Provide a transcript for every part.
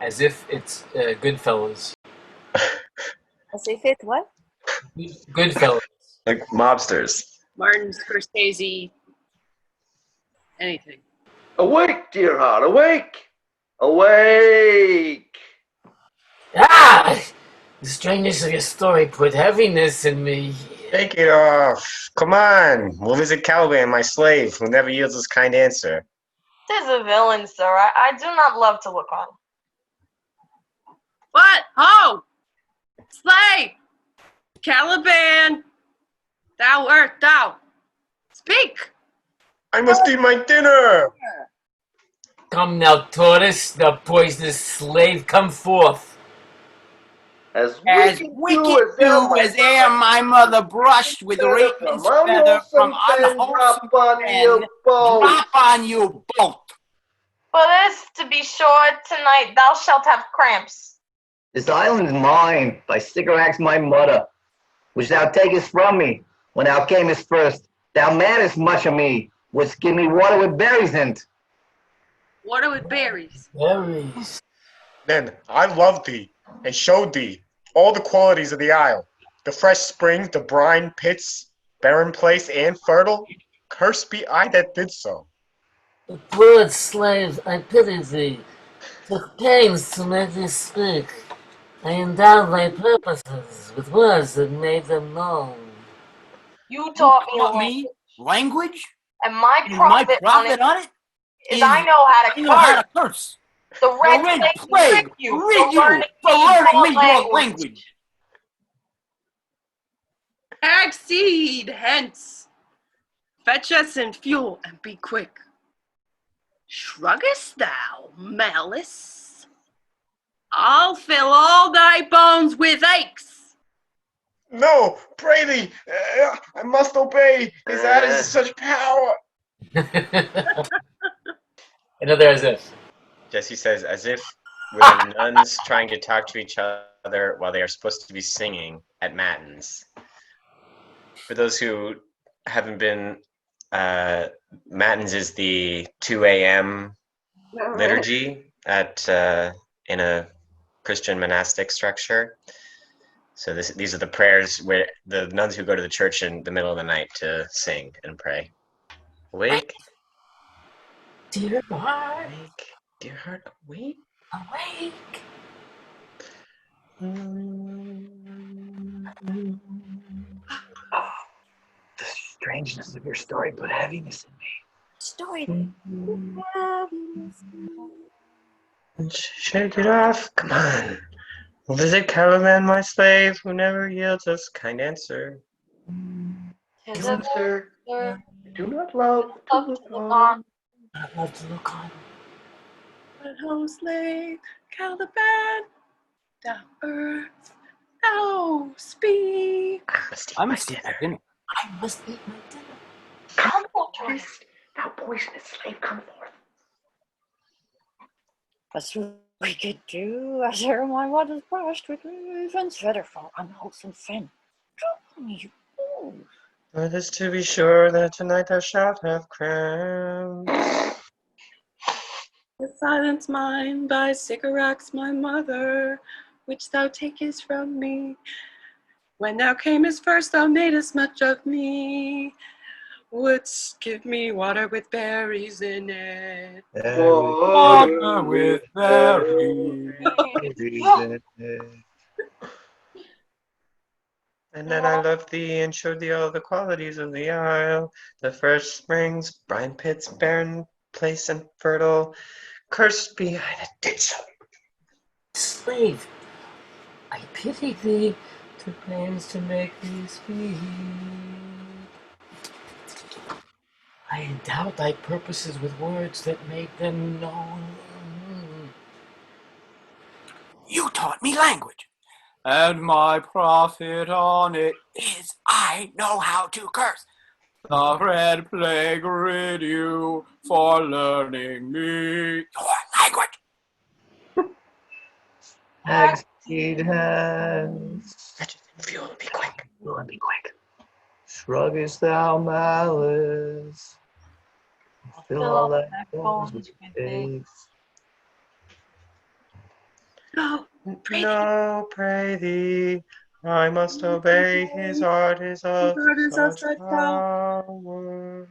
as if it's Goodfellas. As if it what? Goodfellas. Like mobsters. Martin Scorsese. Anything. Awake, dear heart, awake! Awake! Ah! The strangeness of your story put heaviness in me. Take it off. Come on. We'll visit Caliban, my slave, who never yields his kind answer. 'Tis a villain, sir. I do not love to look on. What? Ho! Slave! Caliban! Thou art thou! Speak! I must eat my dinner. Come now, tortoise, the poisonous slave, come forth. As wicked do as ere my mother brushed with raven's feather from unwholesome pen, drop on you both. For this, to be sure, tonight thou shalt have cramps. This island is mine, by Sycorax my mother, which thou takest from me, when thou camest first. Thou madest much of me, wouldst give me water with berries in't. Water with berries. Berries. Then I loved thee, and showed thee all the qualities of the isle. The fresh springs, the brine pits, barren place, and fertile. Cursed be I that did so. Poor slave, I pity thee. Took pains to make thee speak. I endowed thy purposes with words that made them known. You taught Me language? and my And my profit profit on on it it is I know how to you know how curse. to curse. The The red red plague plague trick you rid for you learning for learning me your your language. Hag seed hence. Fetch us and fuel and be quick. Shruggest thou, malice? I'll fill all thy bones with aches. No, pray thee, I must obey. His hand is such power. Another as if. Jesse says, as if we're the nuns trying to talk to each other while they are supposed to be singing at matins. For those who haven't been, matins is the 2 a.m. liturgy at in a Christian monastic structure. So these are the prayers where the nuns who go to the church in the middle of the night to sing and pray. Awake, Dear heart, awake, dear heart, awake. awake. The strangeness of your story put heaviness in me. Story. Shake it off, come on. We'll visit Caliban, my slave, who never yields us kind answer. 'Tis a Sir, villain, do not love to love to look look on. on. I love to look on. But ho, slave, Caliban, thou earth, thou speak. I must eat my dinner. I must eat my dinner. Come forth, tortoise. Thou poisonous slave, come forth. As wicked do as ere my mother's brushed with raven's feather from unwholesome fen. Drop on you both. Let us to be sure that tonight thou shalt have cramps. The silence mine by Sycorax my mother, which thou takest from me. When thou camest first, thou madest much of me. Wouldst give me water with berries in it. Water with berries. And then I loved thee and showed thee all the qualities of the isle, the fresh springs, brine pits, barren place and fertile. Cursed be I that did so. Slave, I pity thee, took pains to make thee speak. I endowed thy purposes with words that made them known. You taught me language, and my profit on it is I know how to curse. The red plague rid you for learning me your language. Hag's seed hands. Fetch it and fuel and be quick. Will and be quick. Shruggest thou malice? Fill all thy bones with aches. No, pray thee. No, pray thee. I must obey. His heart is of heart is of such such power. power.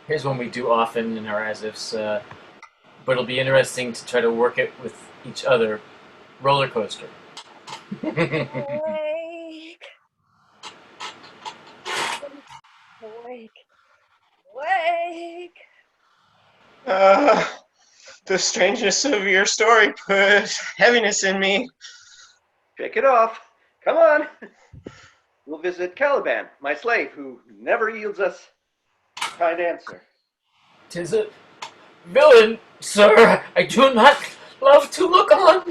Here's one we do often in our as-ifs, but it'll be interesting to try to work it with each other. Roller coaster. Awake. Awake. Awake. The strangeness of your story put heaviness in me. Shake it off. Come on. We'll visit Caliban, my slave, who never yields us a kind answer. 'Tis a villain, sir. I do not love to look on.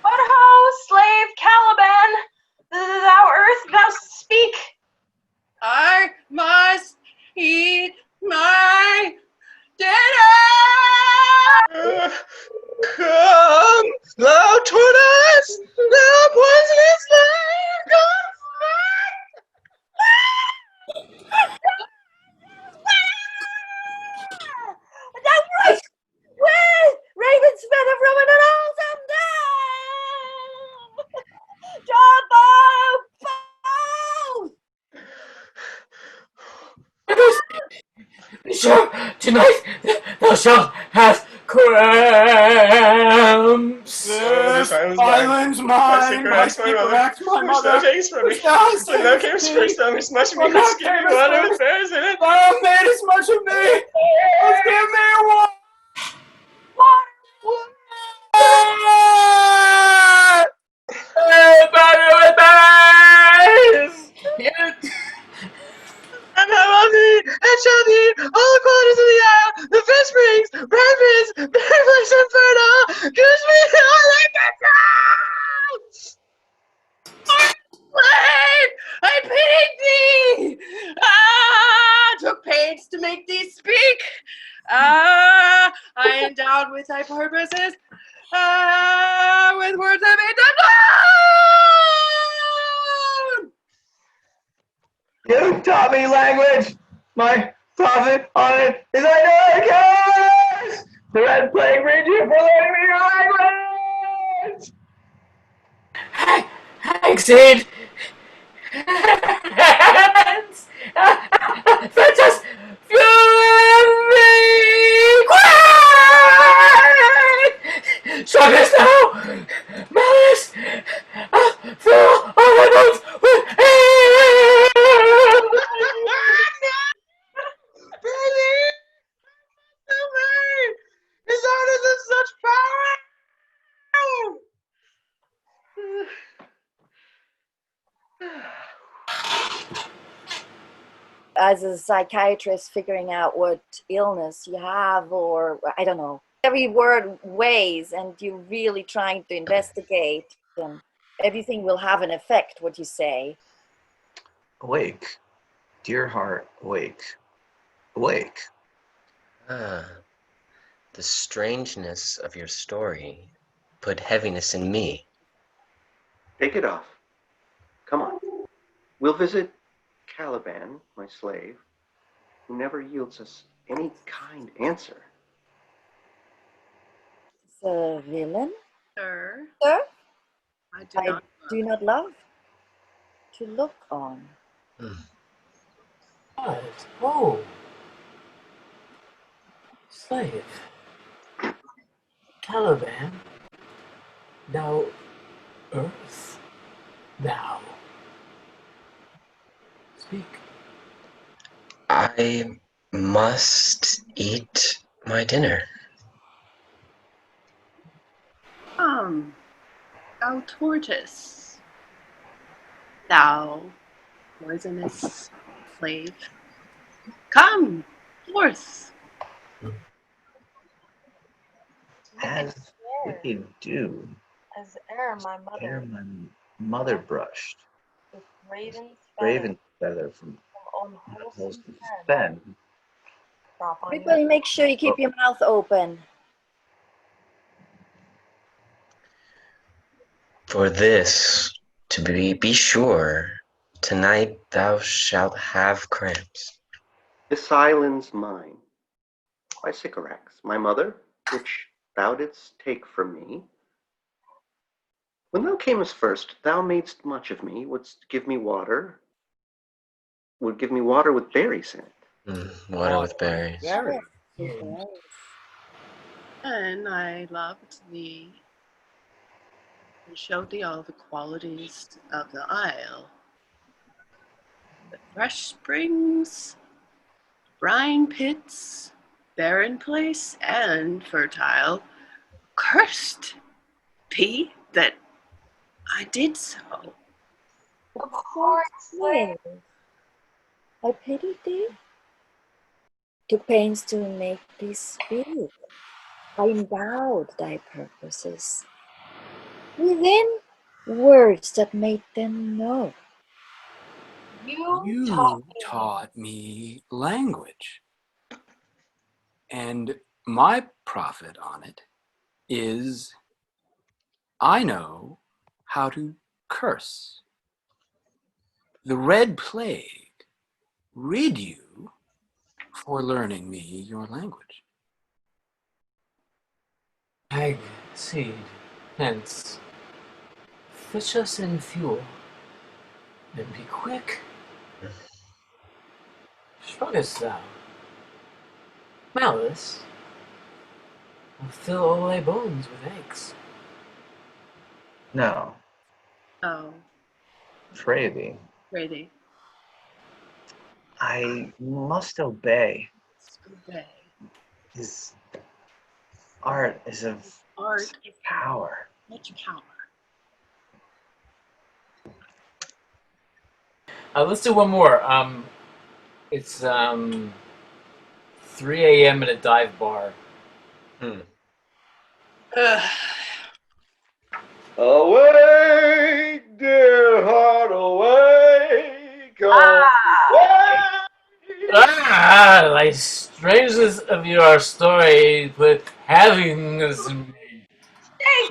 But ho, slave Caliban, thou earth, thou speak. I must eat my dinner! Come, thou toward us, thou poisonous flame, come That was with Raven's better from an awesome down. Jumbo! Be sure tonight thou shalt have cramps. This island's mine, my cigarettes, my which thou mother, takest from me. which thou When thou savest camest me, first, thou hast much of me, when thou hast given me camest water with first, bears in it. thou madest much of me, let's give me one. And I love thee, and shall thee, all the qualities of the air, the fish springs, brown fish, berry flesh inferno, gives me all like that. Slave, I pitied thee! Took pains to make thee speak. I endowed with thy purposes, with words I made them known. You taught me language. My profit on it is I know I curse. The red plague read you for learning me your language. Thanks, Sid. Hands. They're just fury. Quiet. Sharpness now. Malice. Fill all the notes with His heart is of such power. As a psychiatrist, figuring out what illness you have, or I don't know, every word weighs, and you're really trying to investigate, and everything will have an effect, what you say. Awake, dear heart, awake, awake. The strangeness of your story put heaviness in me. Take it off. Come on. We'll visit Caliban, my slave, who never yields us any kind answer. The villain, Sir, sir, I do not. do not love to look on. What? Oh. Slave. Caliban. Thou earth. Thou. Speak. I must eat my dinner. Come, thou tortoise, thou poisonous slave. Come forth. As wicked dew, As ere my mother ere my mother brushed with raven's raven feather from unwholesome wholesome fen. fen. Drop on your Everybody make sure you keep your mouth open. For this, to be sure, tonight thou shalt have cramps. This island's mine. by Sycorax, my mother, which thou didst take from me. When thou camest first, thou madest much of me, would give me water with berries in it. Water with berries. Very. And I loved thee and showed thee all the qualities of the isle. The fresh springs, brine pits, barren place, and fertile. Cursed be that I did so. Of course, slave. I pity thee. Took pains to make thee speak. I endowed thy purposes within words that made them know. You taught me language. And my profit on it is I know how to curse. The Red Plague rid you for learning me your language. Hag, seed, hence, fetch us in fuel, and be quick. Shruggest thou? Malice, will fill all thy bones with eggs. No, Oh, Fravy, ready. I must obey. Obey. His art is of Art is power. much power. Let's do one more. It's 3 a.m. at a dive bar. Awake, dear heart, awake, Thy strangeness of your story with happiness in me.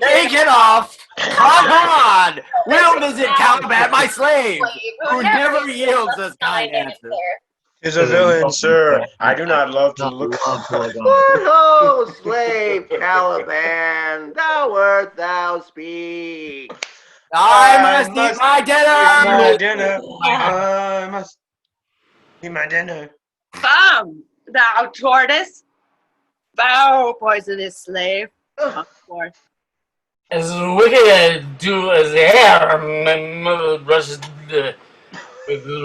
Take it off! Come on! We'll visit Caliban, my slave, who never yields us kind answers. He's a villain, sir. I do not love to look. What ho, slave Caliban, thou art thou speak. I must eat my dinner! My dinner. I must eat my dinner. Come, thou tortoise, thou poisonous slave. Come forth. As wicked as do as hair, my mother brushes with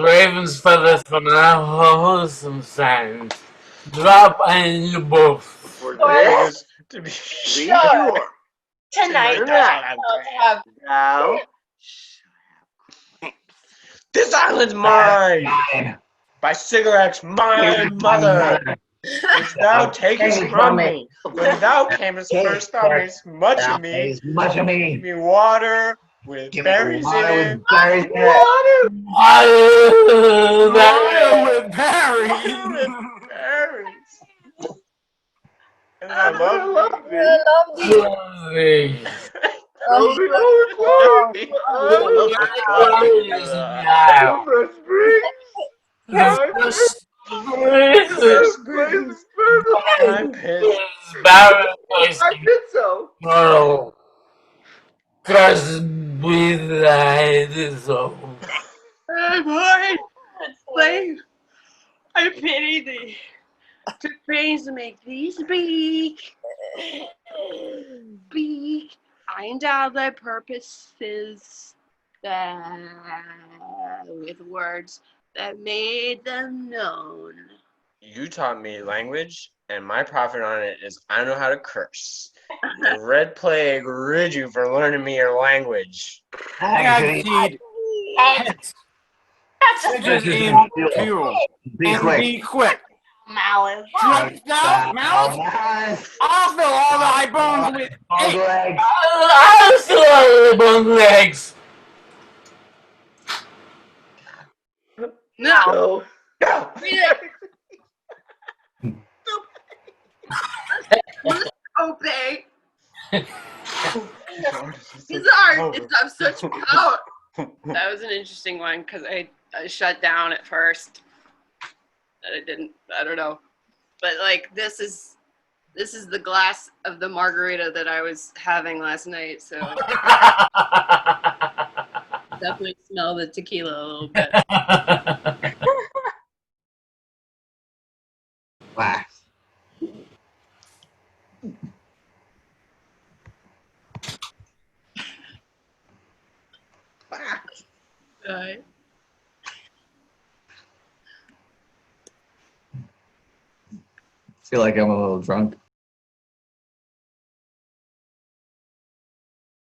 raven's feathers from our wholesome sand. Drop and you both. For Tortoise, this, To be be Sure. sure, tonight tonight I'll have thou This island's mine. By Sycorax, my mother, which thou takest from me. When thou camest first, thou madest much of me. Much of Give me. me water with Give me berries water in with it. berries in it. Water with berries! Berries. And I love thee. I love thee. Lovely. throw me overflowing. Silver springs, The first places fertile. I'm pissed. barren place I did so. tomorrow. Cursed be thy soul. Boy, slave, I pity thee. Took pains to make thee speak. Speak. I endowed thy purposes with words that made them known. You taught me language, and my profit on it is I know how to curse. The Red Plague rid you for learning me your language. Hagseed, eggs. hence, That's fetch a us in fuel, Be and quick. be quick. malice. Trust thou, Mouse? I'll fill all thy bones with eggs. Legs. I still have the bone legs. No, No. must obey. His art is of such power. That was an interesting one because I shut down at first. I didn't. I don't know. But like this is the glass of the margarita that I was having last night, so definitely smell the tequila a little bit. Wow. Right. Feel like I'm a little drunk.